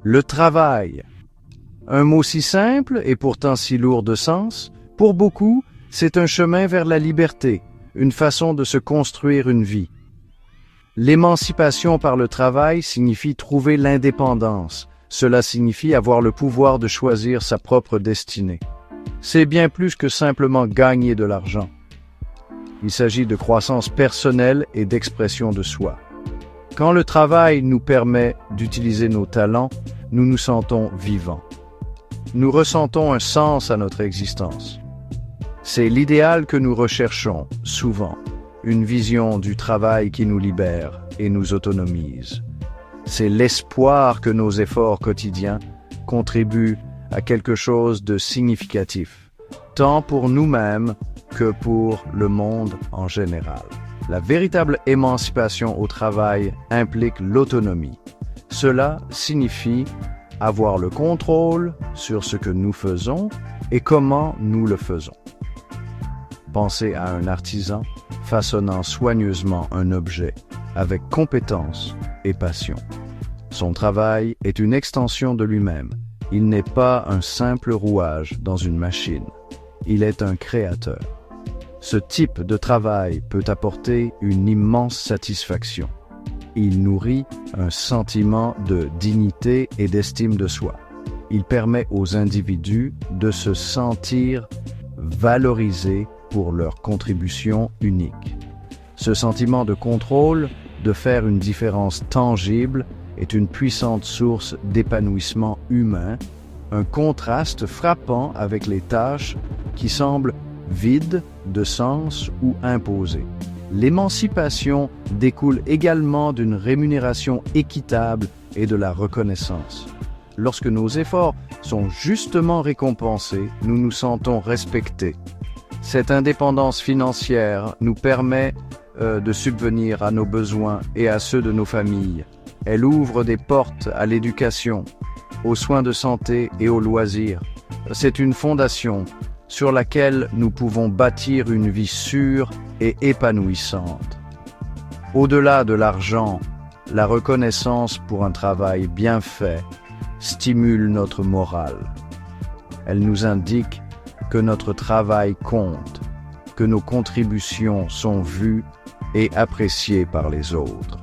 Le travail. Un mot si simple et pourtant si lourd de sens, pour beaucoup, c'est un chemin vers la liberté, une façon de se construire une vie. L'émancipation par le travail signifie trouver l'indépendance. Cela signifie avoir le pouvoir de choisir sa propre destinée. C'est bien plus que simplement gagner de l'argent. Il s'agit de croissance personnelle et d'expression de soi. Quand le travail nous permet d'utiliser nos talents, nous nous sentons vivants. Nous ressentons un sens à notre existence. C'est l'idéal que nous recherchons, souvent, une vision du travail qui nous libère et nous autonomise. C'est l'espoir que nos efforts quotidiens contribuent à quelque chose de significatif, tant pour nous-mêmes que pour le monde en général. La véritable émancipation au travail implique l'autonomie. Cela signifie avoir le contrôle sur ce que nous faisons et comment nous le faisons. Pensez à un artisan façonnant soigneusement un objet avec compétence et passion. Son travail est une extension de lui-même. Il n'est pas un simple rouage dans une machine. Il est un créateur. Ce type de travail peut apporter une immense satisfaction. Il nourrit un sentiment de dignité et d'estime de soi. Il permet aux individus de se sentir valorisés pour leur contribution unique. Ce sentiment de contrôle, de faire une différence tangible, est une puissante source d'épanouissement humain, un contraste frappant avec les tâches qui semblent vides de sens ou imposées. L'émancipation découle également d'une rémunération équitable et de la reconnaissance. Lorsque nos efforts sont justement récompensés, nous nous sentons respectés. Cette indépendance financière nous permet de subvenir à nos besoins et à ceux de nos familles. Elle ouvre des portes à l'éducation, aux soins de santé et aux loisirs. C'est une fondation sur laquelle nous pouvons bâtir une vie sûre et épanouissante. Au-delà de l'argent, la reconnaissance pour un travail bien fait stimule notre morale. Elle nous indique que notre travail compte, que nos contributions sont vues et appréciées par les autres.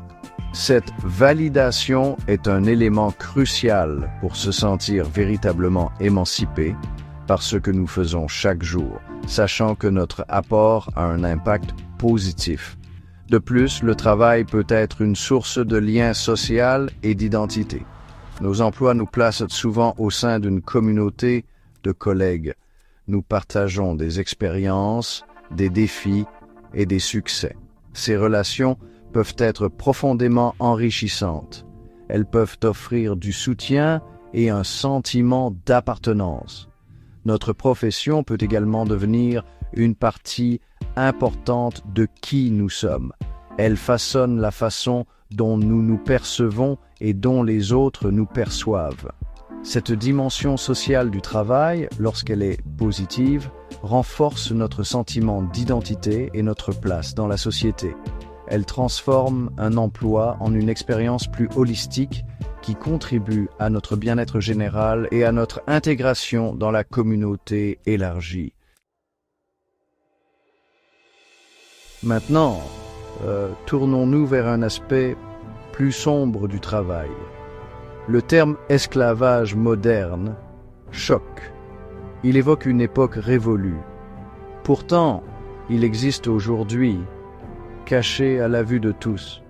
Cette validation est un élément crucial pour se sentir véritablement émancipé par ce que nous faisons chaque jour, sachant que notre apport a un impact positif. De plus, le travail peut être une source de lien social et d'identité. Nos emplois nous placent souvent au sein d'une communauté de collègues. Nous partageons des expériences, des défis et des succès. Ces relations peuvent être profondément enrichissantes. Elles peuvent offrir du soutien et un sentiment d'appartenance. Notre profession peut également devenir une partie importante de qui nous sommes. Elle façonne la façon dont nous nous percevons et dont les autres nous perçoivent. Cette dimension sociale du travail, lorsqu'elle est positive, renforce notre sentiment d'identité et notre place dans la société. Elle transforme un emploi en une expérience plus holistique qui contribue à notre bien-être général et à notre intégration dans la communauté élargie. Maintenant, tournons-nous vers un aspect plus sombre du travail. Le terme esclavage moderne choque. Il évoque une époque révolue. Pourtant, il existe aujourd'hui, caché à la vue de tous.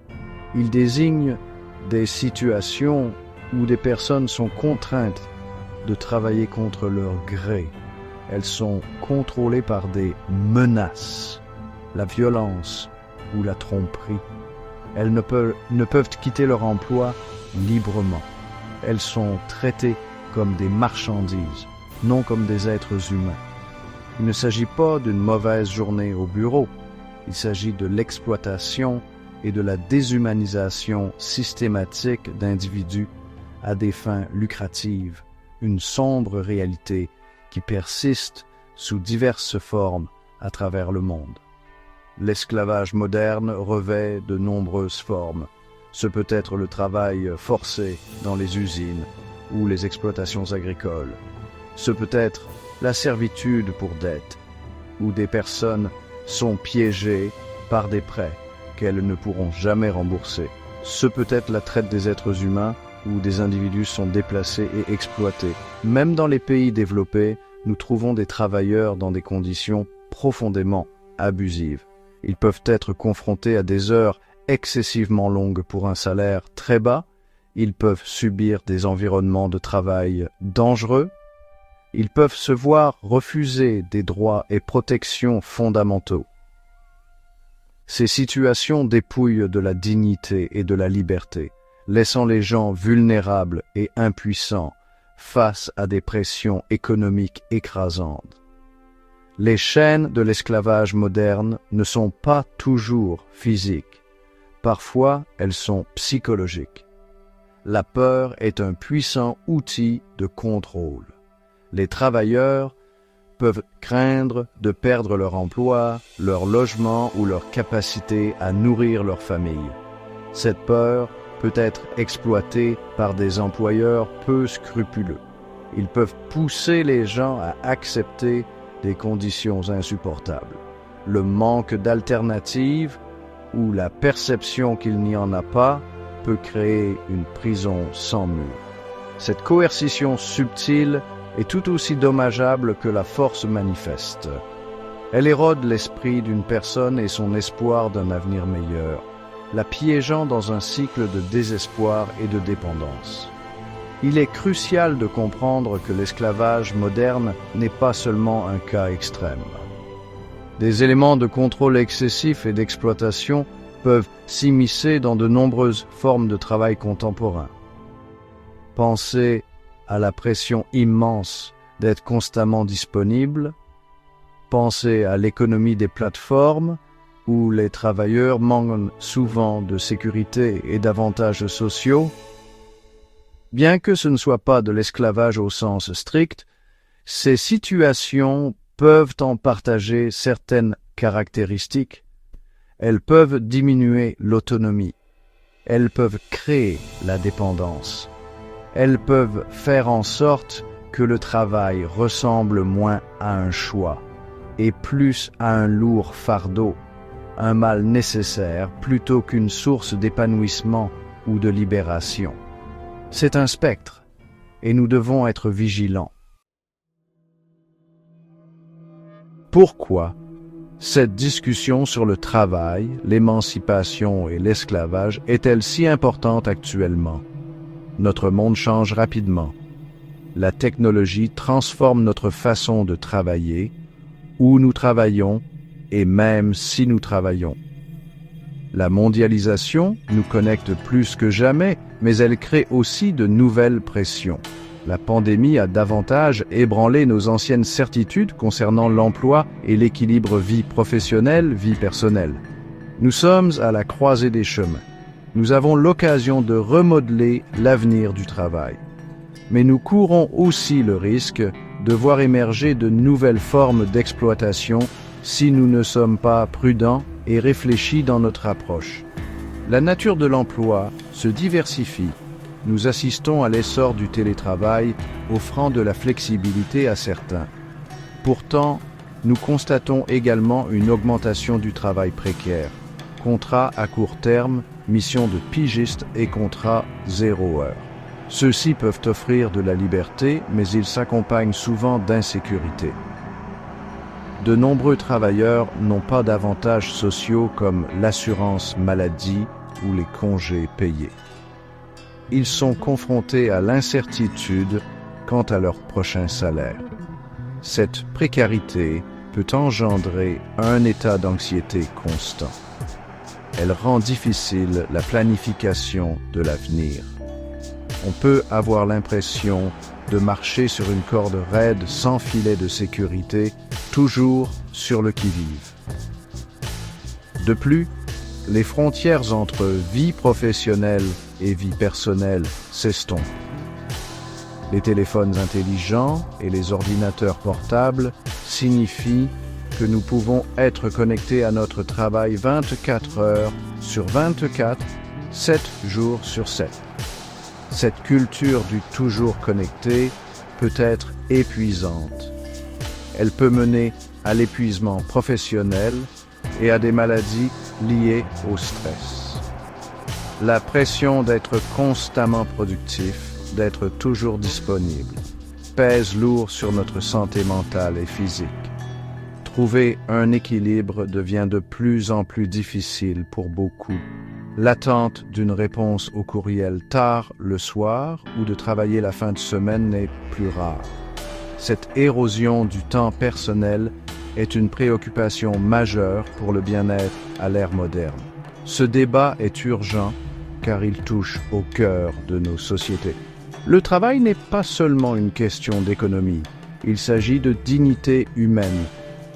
Il désigne des situations où des personnes sont contraintes de travailler contre leur gré. Elles sont contrôlées par des menaces, la violence ou la tromperie. Elles ne peuvent quitter leur emploi librement. Elles sont traitées comme des marchandises, non comme des êtres humains. Il ne s'agit pas d'une mauvaise journée au bureau. Il s'agit de l'exploitation et de la déshumanisation systématique d'individus à des fins lucratives, une sombre réalité qui persiste sous diverses formes à travers le monde. L'esclavage moderne revêt de nombreuses formes. Ce peut être le travail forcé dans les usines, ou les exploitations agricoles. Ce peut être la servitude pour dette, où des personnes sont piégées par des prêts qu'elles ne pourront jamais rembourser. Ce peut être la traite des êtres humains, où des individus sont déplacés et exploités. Même dans les pays développés, nous trouvons des travailleurs dans des conditions profondément abusives. Ils peuvent être confrontés à des heures excessivement longues pour un salaire très bas. Ils peuvent subir des environnements de travail dangereux. Ils peuvent se voir refuser des droits et protections fondamentaux. Ces situations dépouillent de la dignité et de la liberté, laissant les gens vulnérables et impuissants face à des pressions économiques écrasantes. Les chaînes de l'esclavage moderne ne sont pas toujours physiques. Parfois, elles sont psychologiques. La peur est un puissant outil de contrôle. Les travailleurs peuvent craindre de perdre leur emploi, leur logement ou leur capacité à nourrir leur famille. Cette peur peut être exploitée par des employeurs peu scrupuleux. Ils peuvent pousser les gens à accepter des conditions insupportables. Le manque d'alternatives ou la perception qu'il n'y en a pas peut créer une prison sans mur. Cette coercition subtile est tout aussi dommageable que la force manifeste. Elle érode l'esprit d'une personne et son espoir d'un avenir meilleur, la piégeant dans un cycle de désespoir et de dépendance. Il est crucial de comprendre que l'esclavage moderne n'est pas seulement un cas extrême. Des éléments de contrôle excessif et d'exploitation peuvent s'immiscer dans de nombreuses formes de travail contemporain. Pensez à la pression immense d'être constamment disponible. Pensez à l'économie des plateformes, où les travailleurs manquent souvent de sécurité et d'avantages sociaux. Bien que ce ne soit pas de l'esclavage au sens strict, ces situations peuvent en partager certaines caractéristiques. Elles peuvent diminuer l'autonomie. Elles peuvent créer la dépendance. Elles peuvent faire en sorte que le travail ressemble moins à un choix et plus à un lourd fardeau, un mal nécessaire plutôt qu'une source d'épanouissement ou de libération. C'est un spectre, et nous devons être vigilants. Pourquoi cette discussion sur le travail, l'émancipation et l'esclavage est-elle si importante actuellement? Notre monde change rapidement. La technologie transforme notre façon de travailler, où nous travaillons et même si nous travaillons. La mondialisation nous connecte plus que jamais, mais elle crée aussi de nouvelles pressions. La pandémie a davantage ébranlé nos anciennes certitudes concernant l'emploi et l'équilibre vie professionnelle, vie personnelle. Nous sommes à la croisée des chemins. Nous avons l'occasion de remodeler l'avenir du travail. Mais nous courons aussi le risque de voir émerger de nouvelles formes d'exploitation si nous ne sommes pas prudents et réfléchis dans notre approche. La nature de l'emploi se diversifie. Nous assistons à l'essor du télétravail, offrant de la flexibilité à certains. Pourtant, nous constatons également une augmentation du travail précaire. Contrats à court terme, missions de pigistes et contrats 0 heure. Ceux-ci peuvent offrir de la liberté, mais ils s'accompagnent souvent d'insécurité. De nombreux travailleurs n'ont pas d'avantages sociaux comme l'assurance maladie ou les congés payés. Ils sont confrontés à l'incertitude quant à leur prochain salaire. Cette précarité peut engendrer un état d'anxiété constant. Elle rend difficile la planification de l'avenir. On peut avoir l'impression de marcher sur une corde raide sans filet de sécurité, toujours sur le qui-vive. De plus, les frontières entre vie professionnelle et vie personnelle s'estompent. Les téléphones intelligents et les ordinateurs portables signifient que nous pouvons être connectés à notre travail 24 heures sur 24, 7 jours sur 7. Cette culture du toujours connecté peut être épuisante. Elle peut mener à l'épuisement professionnel et à des maladies liées au stress. La pression d'être constamment productif, d'être toujours disponible, pèse lourd sur notre santé mentale et physique. Trouver un équilibre devient de plus en plus difficile pour beaucoup. L'attente d'une réponse au courriel tard le soir ou de travailler la fin de semaine n'est plus rare. Cette érosion du temps personnel est une préoccupation majeure pour le bien-être à l'ère moderne. Ce débat est urgent car il touche au cœur de nos sociétés. Le travail n'est pas seulement une question d'économie, il s'agit de dignité humaine,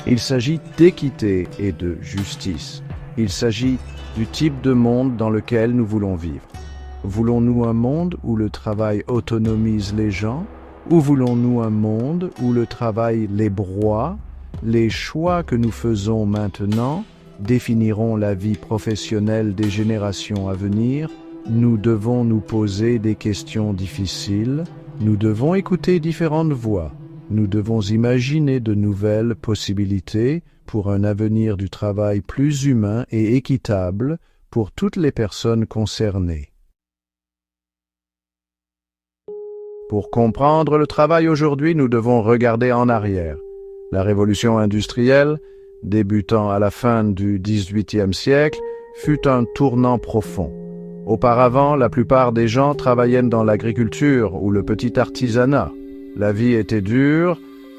il s'agit d'équité et de justice, il s'agit du type de monde dans lequel nous voulons vivre. Voulons-nous un monde où le travail autonomise les gens, ou voulons-nous un monde où le travail les broie? Les choix que nous faisons maintenant définiront la vie professionnelle des générations à venir. Nous devons nous poser des questions difficiles, nous devons écouter différentes voix, nous devons imaginer de nouvelles possibilités pour un avenir du travail plus humain et équitable pour toutes les personnes concernées. Pour comprendre le travail aujourd'hui, nous devons regarder en arrière. La révolution industrielle, débutant à la fin du XVIIIe siècle, fut un tournant profond. Auparavant, la plupart des gens travaillaient dans l'agriculture ou le petit artisanat. La vie était dure,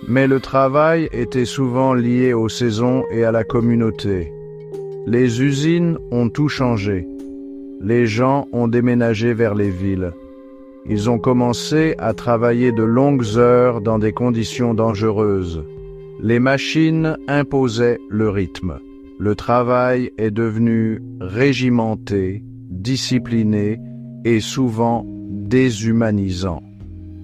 mais le travail était souvent lié aux saisons et à la communauté. Les usines ont tout changé. Les gens ont déménagé vers les villes. Ils ont commencé à travailler de longues heures dans des conditions dangereuses. Les machines imposaient le rythme. Le travail est devenu régimenté, discipliné et souvent déshumanisant.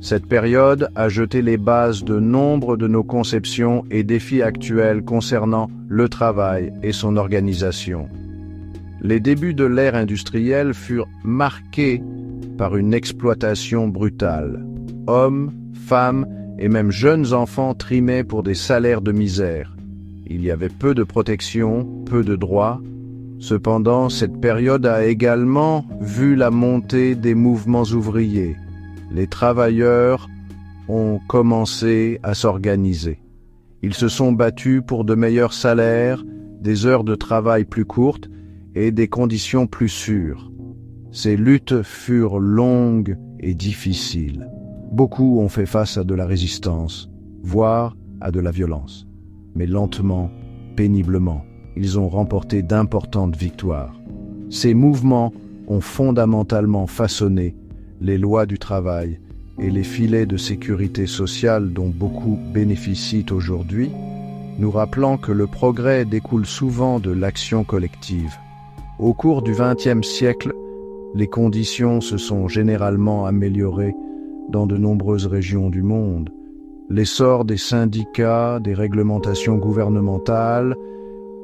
Cette période a jeté les bases de nombre de nos conceptions et défis actuels concernant le travail et son organisation. Les débuts de l'ère industrielle furent marqués par une exploitation brutale. Hommes, femmes et même jeunes enfants trimaient pour des salaires de misère. Il y avait peu de protection, peu de droits. Cependant, cette période a également vu la montée des mouvements ouvriers. Les travailleurs ont commencé à s'organiser. Ils se sont battus pour de meilleurs salaires, des heures de travail plus courtes et des conditions plus sûres. Ces luttes furent longues et difficiles. Beaucoup ont fait face à de la résistance, voire à de la violence. Mais lentement, péniblement, ils ont remporté d'importantes victoires. Ces mouvements ont fondamentalement façonné les lois du travail et les filets de sécurité sociale dont beaucoup bénéficient aujourd'hui, nous rappelant que le progrès découle souvent de l'action collective. Au cours du XXe siècle, les conditions se sont généralement améliorées dans de nombreuses régions du monde. L'essor des syndicats, des réglementations gouvernementales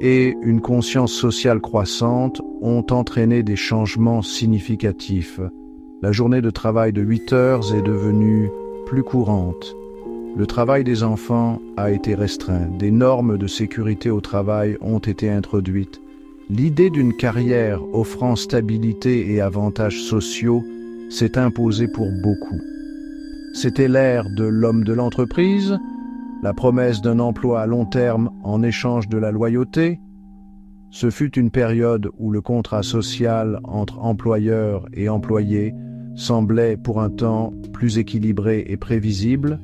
et une conscience sociale croissante ont entraîné des changements significatifs. La journée de travail de 8 heures est devenue plus courante. Le travail des enfants a été restreint. Des normes de sécurité au travail ont été introduites. L'idée d'une carrière offrant stabilité et avantages sociaux s'est imposée pour beaucoup. C'était l'ère de l'homme de l'entreprise, la promesse d'un emploi à long terme en échange de la loyauté. Ce fut une période où le contrat social entre employeurs et employés semblait pour un temps plus équilibré et prévisible.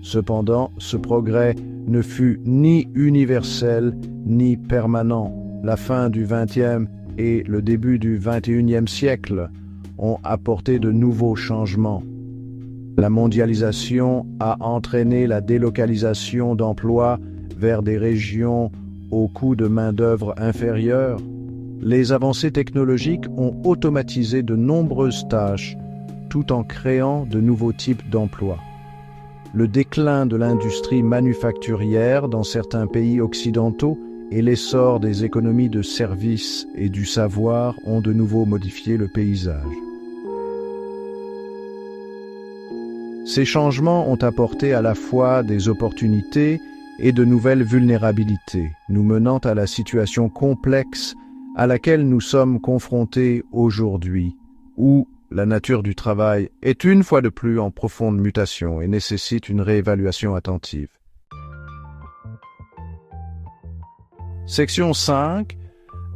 Cependant, ce progrès ne fut ni universel ni permanent. La fin du XXe et le début du XXIe siècle ont apporté de nouveaux changements. La mondialisation a entraîné la délocalisation d'emplois vers des régions au coût de main-d'œuvre inférieur. Les avancées technologiques ont automatisé de nombreuses tâches, tout en créant de nouveaux types d'emplois. Le déclin de l'industrie manufacturière dans certains pays occidentaux et l'essor des économies de services et du savoir ont de nouveau modifié le paysage. Ces changements ont apporté à la fois des opportunités et de nouvelles vulnérabilités, nous menant à la situation complexe à laquelle nous sommes confrontés aujourd'hui, où la nature du travail est une fois de plus en profonde mutation et nécessite une réévaluation attentive. Section 5.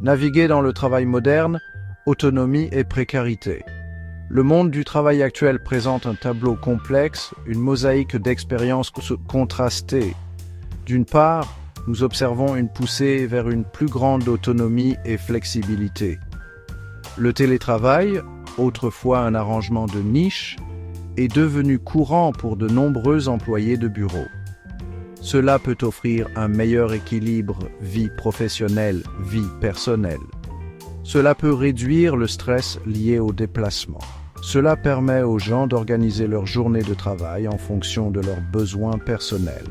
Naviguer dans le travail moderne, autonomie et précarité. Le monde du travail actuel présente un tableau complexe, une mosaïque d'expériences contrastées. D'une part, nous observons une poussée vers une plus grande autonomie et flexibilité. Le télétravail, autrefois un arrangement de niche, est devenu courant pour de nombreux employés de bureau. Cela peut offrir un meilleur équilibre vie professionnelle-vie personnelle. Cela peut réduire le stress lié au déplacement. Cela permet aux gens d'organiser leur journée de travail en fonction de leurs besoins personnels.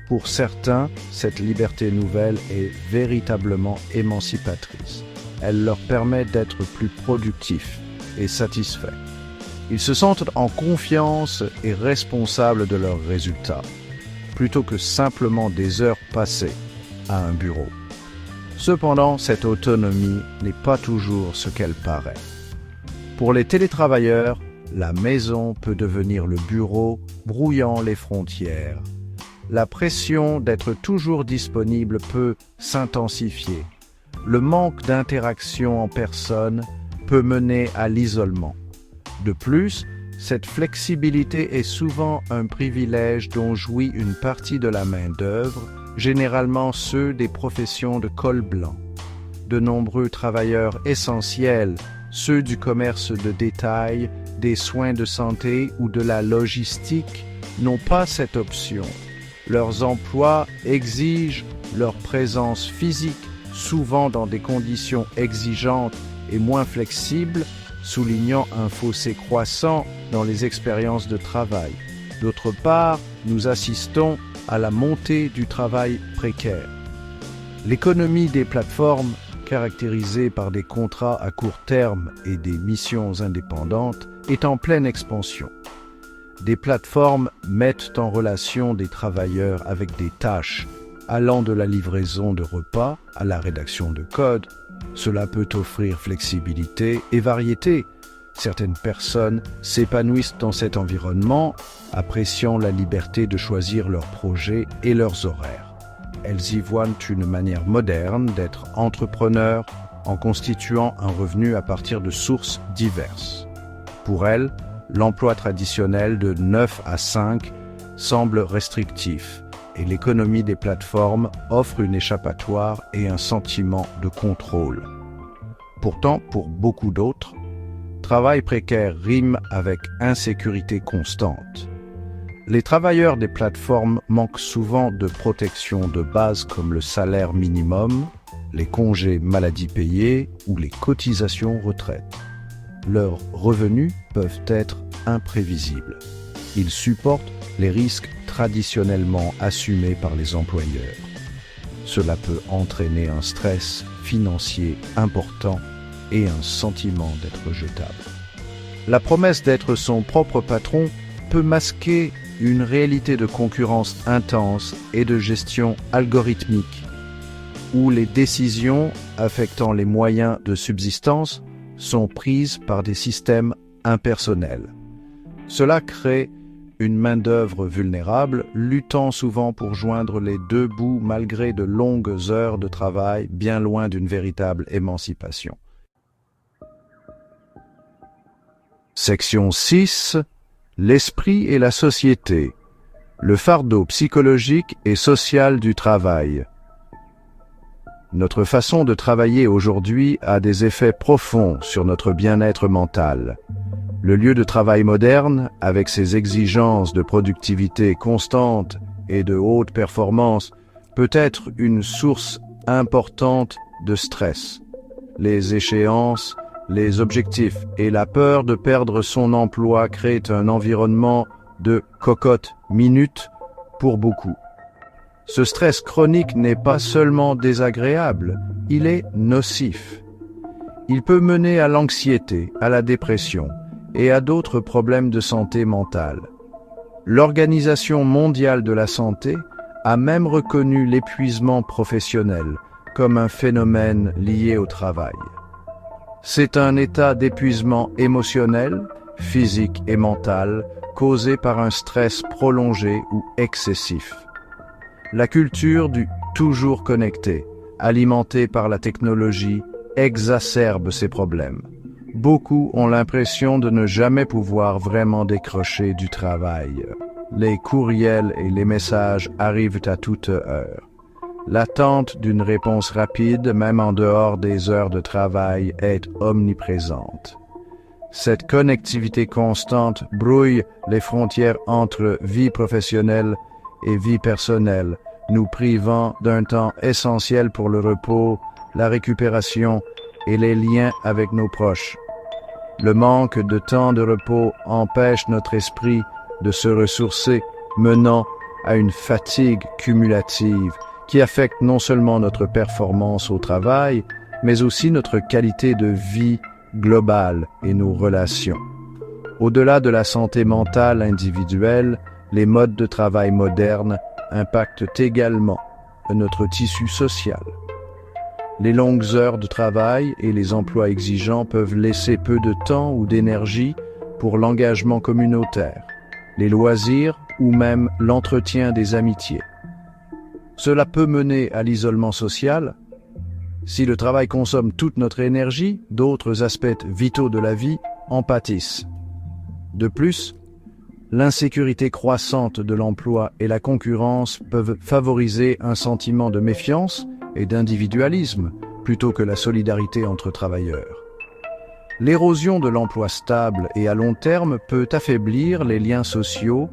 Pour certains, cette liberté nouvelle est véritablement émancipatrice. Elle leur permet d'être plus productifs et satisfaits. Ils se sentent en confiance et responsables de leurs résultats, plutôt que simplement des heures passées à un bureau. Cependant, cette autonomie n'est pas toujours ce qu'elle paraît. Pour les télétravailleurs, la maison peut devenir le bureau, brouillant les frontières. La pression d'être toujours disponible peut s'intensifier. Le manque d'interaction en personne peut mener à l'isolement. De plus, cette flexibilité est souvent un privilège dont jouit une partie de la main-d'œuvre, généralement ceux des professions de col blanc. De nombreux travailleurs essentiels, ceux du commerce de détail, des soins de santé ou de la logistique, n'ont pas cette option. Leurs emplois exigent leur présence physique, souvent dans des conditions exigeantes et moins flexibles, soulignant un fossé croissant dans les expériences de travail. D'autre part, nous assistons à la montée du travail précaire. L'économie des plateformes, caractérisée par des contrats à court terme et des missions indépendantes, est en pleine expansion. Des plateformes mettent en relation des travailleurs avec des tâches allant de la livraison de repas à la rédaction de code. Cela peut offrir flexibilité et variété. Certaines personnes s'épanouissent dans cet environnement, appréciant la liberté de choisir leurs projets et leurs horaires. Elles y voient une manière moderne d'être entrepreneurs en constituant un revenu à partir de sources diverses. Pour elles, l'emploi traditionnel de 9 à 5 semble restrictif et l'économie des plateformes offre une échappatoire et un sentiment de contrôle. Pourtant, pour beaucoup d'autres, travail précaire rime avec insécurité constante. Les travailleurs des plateformes manquent souvent de protections de base comme le salaire minimum, les congés maladie payés ou les cotisations retraite. Leurs revenus peuvent être imprévisibles. Ils supportent les risques traditionnellement assumés par les employeurs. Cela peut entraîner un stress financier important et un sentiment d'être jetable. La promesse d'être son propre patron peut masquer une réalité de concurrence intense et de gestion algorithmique, où les décisions affectant les moyens de subsistance sont prises par des systèmes impersonnels. Cela crée une main-d'œuvre vulnérable, luttant souvent pour joindre les deux bouts malgré de longues heures de travail, bien loin d'une véritable émancipation. Section 6. L'esprit et la société. Le fardeau psychologique et social du travail. Notre façon de travailler aujourd'hui a des effets profonds sur notre bien-être mental. Le lieu de travail moderne, avec ses exigences de productivité constante et de haute performance, peut être une source importante de stress. Les échéances, les objectifs et la peur de perdre son emploi créent un environnement de cocotte minute pour beaucoup. Ce stress chronique n'est pas seulement désagréable, il est nocif. Il peut mener à l'anxiété, à la dépression et à d'autres problèmes de santé mentale. L'Organisation mondiale de la santé a même reconnu l'épuisement professionnel comme un phénomène lié au travail. C'est un état d'épuisement émotionnel, physique et mental causé par un stress prolongé ou excessif. La culture du « toujours connecté », alimentée par la technologie, exacerbe ces problèmes. Beaucoup ont l'impression de ne jamais pouvoir vraiment décrocher du travail. Les courriels et les messages arrivent à toute heure. L'attente d'une réponse rapide, même en dehors des heures de travail, est omniprésente. Cette connectivité constante brouille les frontières entre vie professionnelle et vie personnelle, nous privant d'un temps essentiel pour le repos, la récupération et les liens avec nos proches. Le manque de temps de repos empêche notre esprit de se ressourcer, menant à une fatigue cumulative qui affecte non seulement notre performance au travail, mais aussi notre qualité de vie globale et nos relations. Au-delà de la santé mentale individuelle, les modes de travail modernes impactent également notre tissu social. Les longues heures de travail et les emplois exigeants peuvent laisser peu de temps ou d'énergie pour l'engagement communautaire, les loisirs ou même l'entretien des amitiés. Cela peut mener à l'isolement social. Si le travail consomme toute notre énergie, d'autres aspects vitaux de la vie en pâtissent. De plus, l'insécurité croissante de l'emploi et la concurrence peuvent favoriser un sentiment de méfiance et d'individualisme plutôt que la solidarité entre travailleurs. L'érosion de l'emploi stable et à long terme peut affaiblir les liens sociaux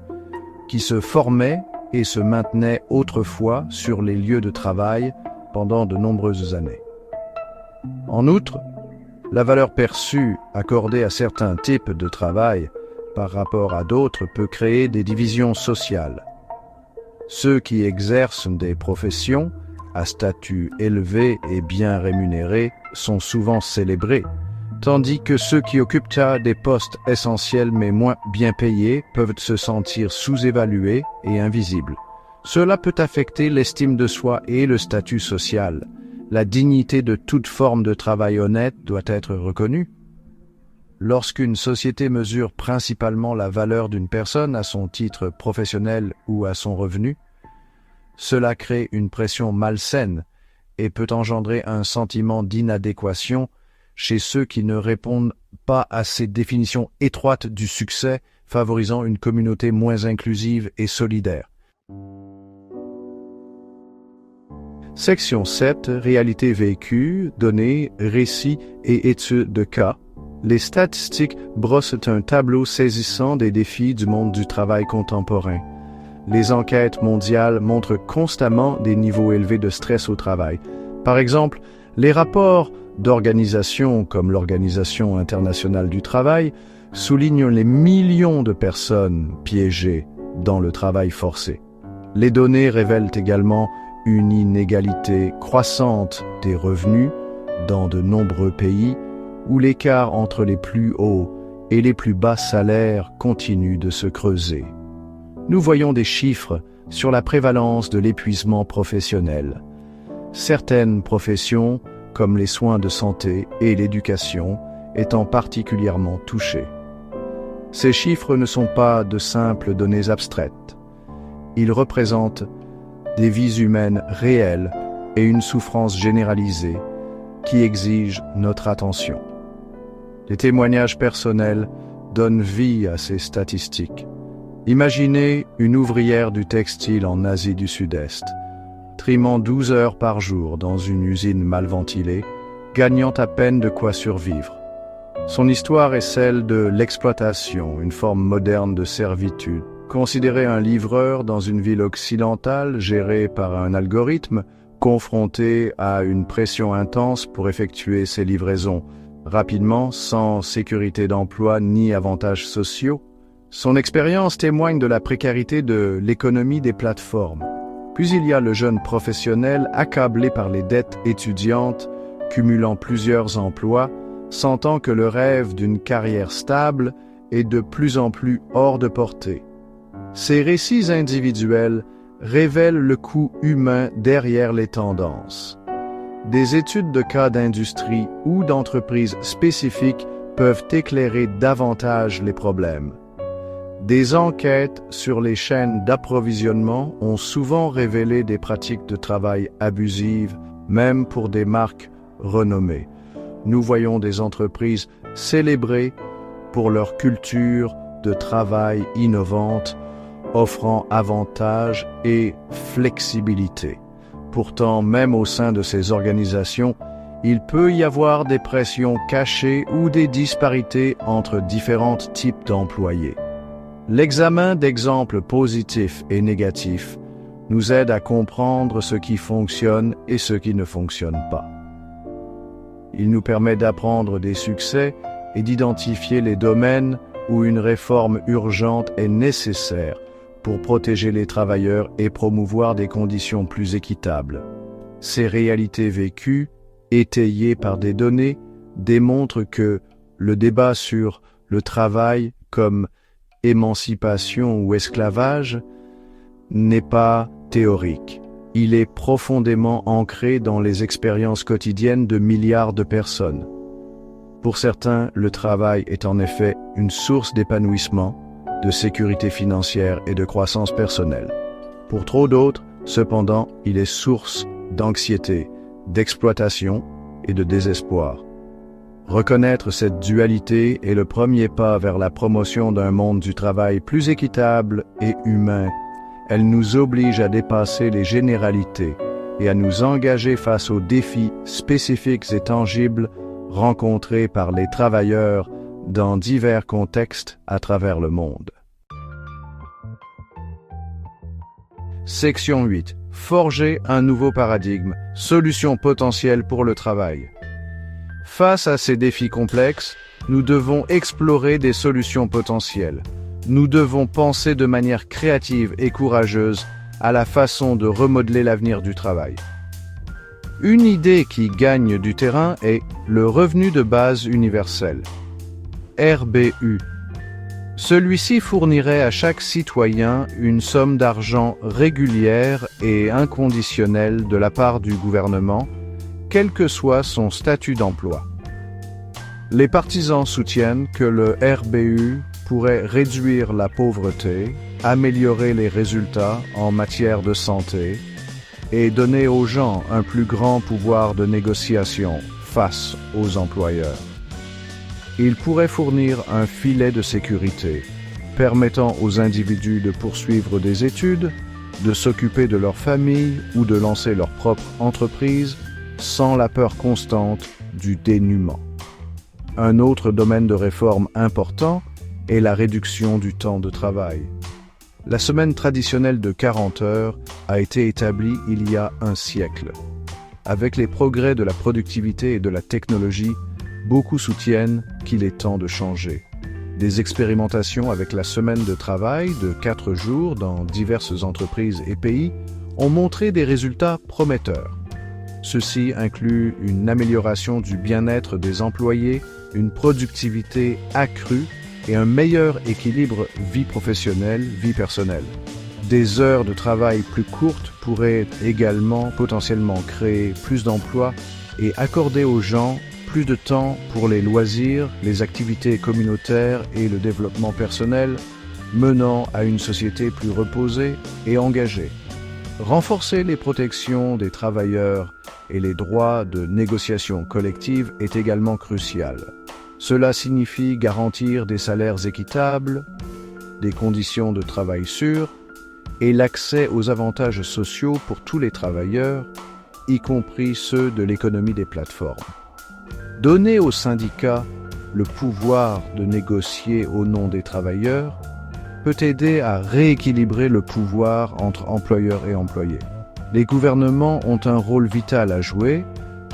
qui se formaient et se maintenaient autrefois sur les lieux de travail pendant de nombreuses années. En outre, la valeur perçue accordée à certains types de travail par rapport à d'autres peut créer des divisions sociales. Ceux qui exercent des professions à statut élevé et bien rémunérés sont souvent célébrés, tandis que ceux qui occupent des postes essentiels mais moins bien payés peuvent se sentir sous-évalués et invisibles. Cela peut affecter l'estime de soi et le statut social. La dignité de toute forme de travail honnête doit être reconnue. Lorsqu'une société mesure principalement la valeur d'une personne à son titre professionnel ou à son revenu, cela crée une pression malsaine et peut engendrer un sentiment d'inadéquation chez ceux qui ne répondent pas à ces définitions étroites du succès, favorisant une communauté moins inclusive et solidaire. Section 7. Réalité vécue, données, récits et études de cas. Les statistiques brossent un tableau saisissant des défis du monde du travail contemporain. Les enquêtes mondiales montrent constamment des niveaux élevés de stress au travail. Par exemple, les rapports d'organisations comme l'Organisation internationale du travail soulignent les millions de personnes piégées dans le travail forcé. Les données révèlent également une inégalité croissante des revenus dans de nombreux pays où l'écart entre les plus hauts et les plus bas salaires continue de se creuser. Nous voyons des chiffres sur la prévalence de l'épuisement professionnel. Certaines professions, comme les soins de santé et l'éducation, étant particulièrement touchées. Ces chiffres ne sont pas de simples données abstraites. Ils représentent des vies humaines réelles et une souffrance généralisée qui exigent notre attention. Les témoignages personnels donnent vie à ces statistiques. Imaginez une ouvrière du textile en Asie du Sud-Est, trimant 12 heures par jour dans une usine mal ventilée, gagnant à peine de quoi survivre. Son histoire est celle de l'exploitation, une forme moderne de servitude. Considérez un livreur dans une ville occidentale gérée par un algorithme, confronté à une pression intense pour effectuer ses livraisons, rapidement, sans sécurité d'emploi ni avantages sociaux. Son expérience témoigne de la précarité de l'économie des plateformes. Puis il y a le jeune professionnel accablé par les dettes étudiantes, cumulant plusieurs emplois, sentant que le rêve d'une carrière stable est de plus en plus hors de portée. Ces récits individuels révèlent le coût humain derrière les tendances. Des études de cas d'industrie ou d'entreprises spécifiques peuvent éclairer davantage les problèmes. Des enquêtes sur les chaînes d'approvisionnement ont souvent révélé des pratiques de travail abusives, même pour des marques renommées. Nous voyons des entreprises célébrées pour leur culture de travail innovante, offrant avantages et flexibilité. Pourtant, même au sein de ces organisations, il peut y avoir des pressions cachées ou des disparités entre différents types d'employés. L'examen d'exemples positifs et négatifs nous aide à comprendre ce qui fonctionne et ce qui ne fonctionne pas. Il nous permet d'apprendre des succès et d'identifier les domaines où une réforme urgente est nécessaire pour protéger les travailleurs et promouvoir des conditions plus équitables. Ces réalités vécues, étayées par des données, démontrent que le débat sur le travail comme émancipation ou esclavage n'est pas théorique. Il est profondément ancré dans les expériences quotidiennes de milliards de personnes. Pour certains, le travail est en effet une source d'épanouissement, de sécurité financière et de croissance personnelle. Pour trop d'autres, cependant, il est source d'anxiété, d'exploitation et de désespoir. Reconnaître cette dualité est le premier pas vers la promotion d'un monde du travail plus équitable et humain. Elle nous oblige à dépasser les généralités et à nous engager face aux défis spécifiques et tangibles rencontrés par les travailleurs dans divers contextes à travers le monde. Section 8. Forger un nouveau paradigme, solutions potentielles pour le travail. Face à ces défis complexes, nous devons explorer des solutions potentielles. Nous devons penser de manière créative et courageuse à la façon de remodeler l'avenir du travail. Une idée qui gagne du terrain est le revenu de base universel, RBU. Celui-ci fournirait à chaque citoyen une somme d'argent régulière et inconditionnelle de la part du gouvernement, quel que soit son statut d'emploi. Les partisans soutiennent que le RBU pourrait réduire la pauvreté, améliorer les résultats en matière de santé et donner aux gens un plus grand pouvoir de négociation face aux employeurs. Il pourrait fournir un filet de sécurité, permettant aux individus de poursuivre des études, de s'occuper de leur famille ou de lancer leur propre entreprise sans la peur constante du dénuement. Un autre domaine de réforme important est la réduction du temps de travail. La semaine traditionnelle de 40 heures a été établie il y a un siècle. Avec les progrès de la productivité et de la technologie, beaucoup soutiennent qu'il est temps de changer. Des expérimentations avec la semaine de travail de 4 jours dans diverses entreprises et pays ont montré des résultats prometteurs. Ceci inclut une amélioration du bien-être des employés, une productivité accrue et un meilleur équilibre vie professionnelle-vie personnelle. Des heures de travail plus courtes pourraient également potentiellement créer plus d'emplois et accorder aux gens plus de temps pour les loisirs, les activités communautaires et le développement personnel, menant à une société plus reposée et engagée. Renforcer les protections des travailleurs et les droits de négociation collective est également crucial. Cela signifie garantir des salaires équitables, des conditions de travail sûres et l'accès aux avantages sociaux pour tous les travailleurs, y compris ceux de l'économie des plateformes. Donner aux syndicats le pouvoir de négocier au nom des travailleurs peut aider à rééquilibrer le pouvoir entre employeurs et employés. Les gouvernements ont un rôle vital à jouer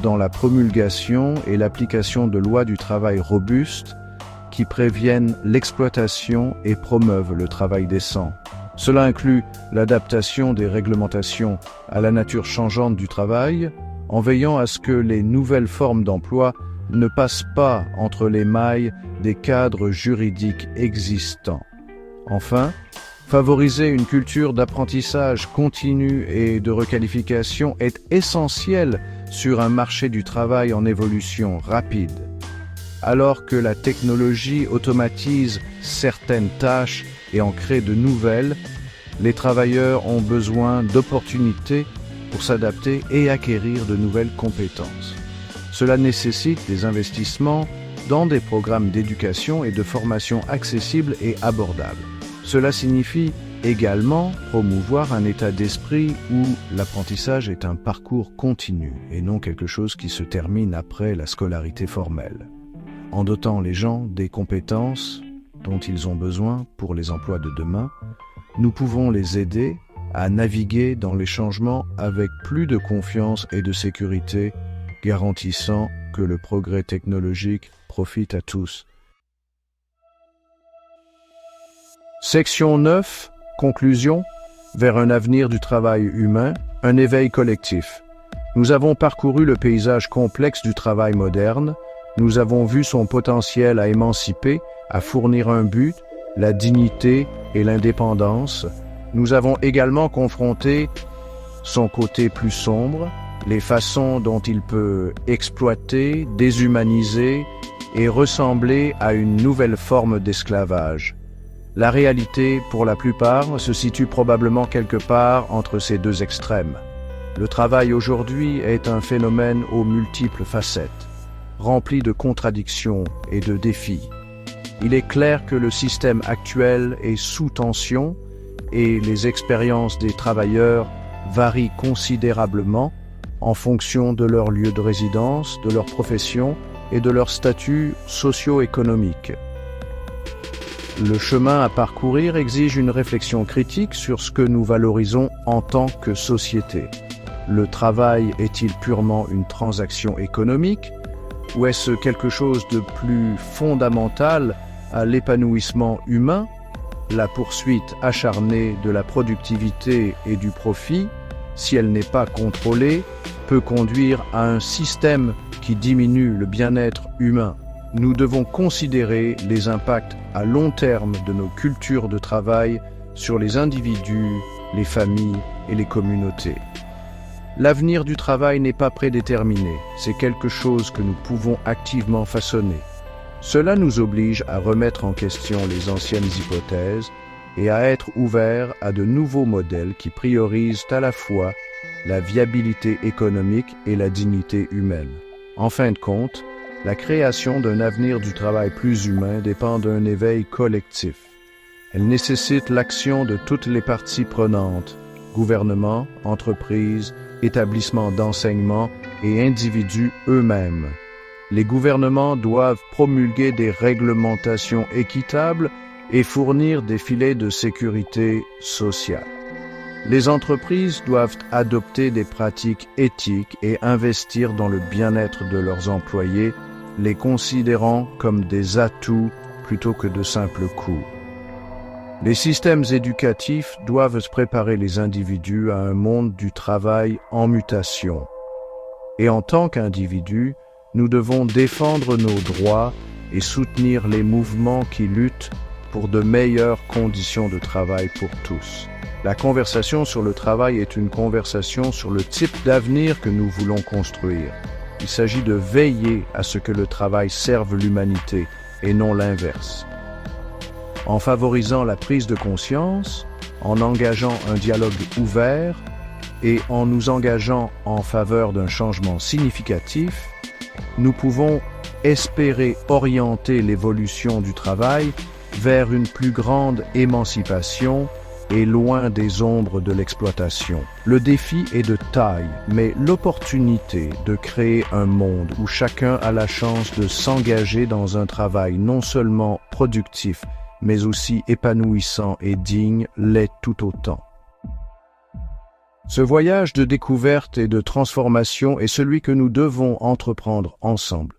dans la promulgation et l'application de lois du travail robustes qui préviennent l'exploitation et promeuvent le travail décent. Cela inclut l'adaptation des réglementations à la nature changeante du travail, en veillant à ce que les nouvelles formes d'emploi ne passent pas entre les mailles des cadres juridiques existants. Enfin, Favoriser une culture d'apprentissage continu et de requalification est essentiel sur un marché du travail en évolution rapide. Alors que la technologie automatise certaines tâches et en crée de nouvelles, les travailleurs ont besoin d'opportunités pour s'adapter et acquérir de nouvelles compétences. Cela nécessite des investissements dans des programmes d'éducation et de formation accessibles et abordables. Cela signifie également promouvoir un état d'esprit où l'apprentissage est un parcours continu et non quelque chose qui se termine après la scolarité formelle. En dotant les gens des compétences dont ils ont besoin pour les emplois de demain, nous pouvons les aider à naviguer dans les changements avec plus de confiance et de sécurité, garantissant que le progrès technologique profite à tous. Section 9. Conclusion. Vers un avenir du travail humain, un éveil collectif. Nous avons parcouru le paysage complexe du travail moderne. Nous avons vu son potentiel à émanciper, à fournir un but, la dignité et l'indépendance. Nous avons également confronté son côté plus sombre, les façons dont il peut exploiter, déshumaniser et ressembler à une nouvelle forme d'esclavage. La réalité, pour la plupart, se situe probablement quelque part entre ces deux extrêmes. Le travail aujourd'hui est un phénomène aux multiples facettes, rempli de contradictions et de défis. Il est clair que le système actuel est sous tension et les expériences des travailleurs varient considérablement en fonction de leur lieu de résidence, de leur profession et de leur statut socio-économique. Le chemin à parcourir exige une réflexion critique sur ce que nous valorisons en tant que société. Le travail est-il purement une transaction économique ou est-ce quelque chose de plus fondamental à l'épanouissement humain? La poursuite acharnée de la productivité et du profit, si elle n'est pas contrôlée, peut conduire à un système qui diminue le bien-être humain. Nous devons considérer les impacts à long terme de nos cultures de travail sur les individus, les familles et les communautés. L'avenir du travail n'est pas prédéterminé, c'est quelque chose que nous pouvons activement façonner. Cela nous oblige à remettre en question les anciennes hypothèses et à être ouverts à de nouveaux modèles qui priorisent à la fois la viabilité économique et la dignité humaine. En fin de compte, la création d'un avenir du travail plus humain dépend d'un éveil collectif. Elle nécessite l'action de toutes les parties prenantes, gouvernements, entreprises, établissements d'enseignement et individus eux-mêmes. Les gouvernements doivent promulguer des réglementations équitables et fournir des filets de sécurité sociale. Les entreprises doivent adopter des pratiques éthiques et investir dans le bien-être de leurs employés, les considérant comme des atouts plutôt que de simples coûts. Les systèmes éducatifs doivent préparer les individus à un monde du travail en mutation. Et en tant qu'individus, nous devons défendre nos droits et soutenir les mouvements qui luttent pour de meilleures conditions de travail pour tous. La conversation sur le travail est une conversation sur le type d'avenir que nous voulons construire. Il s'agit de veiller à ce que le travail serve l'humanité et non l'inverse. En favorisant la prise de conscience, en engageant un dialogue ouvert et en nous engageant en faveur d'un changement significatif, nous pouvons espérer orienter l'évolution du travail vers une plus grande émancipation et loin des ombres de l'exploitation. Le défi est de taille, mais l'opportunité de créer un monde où chacun a la chance de s'engager dans un travail non seulement productif, mais aussi épanouissant et digne l'est tout autant. Ce voyage de découverte et de transformation est celui que nous devons entreprendre ensemble.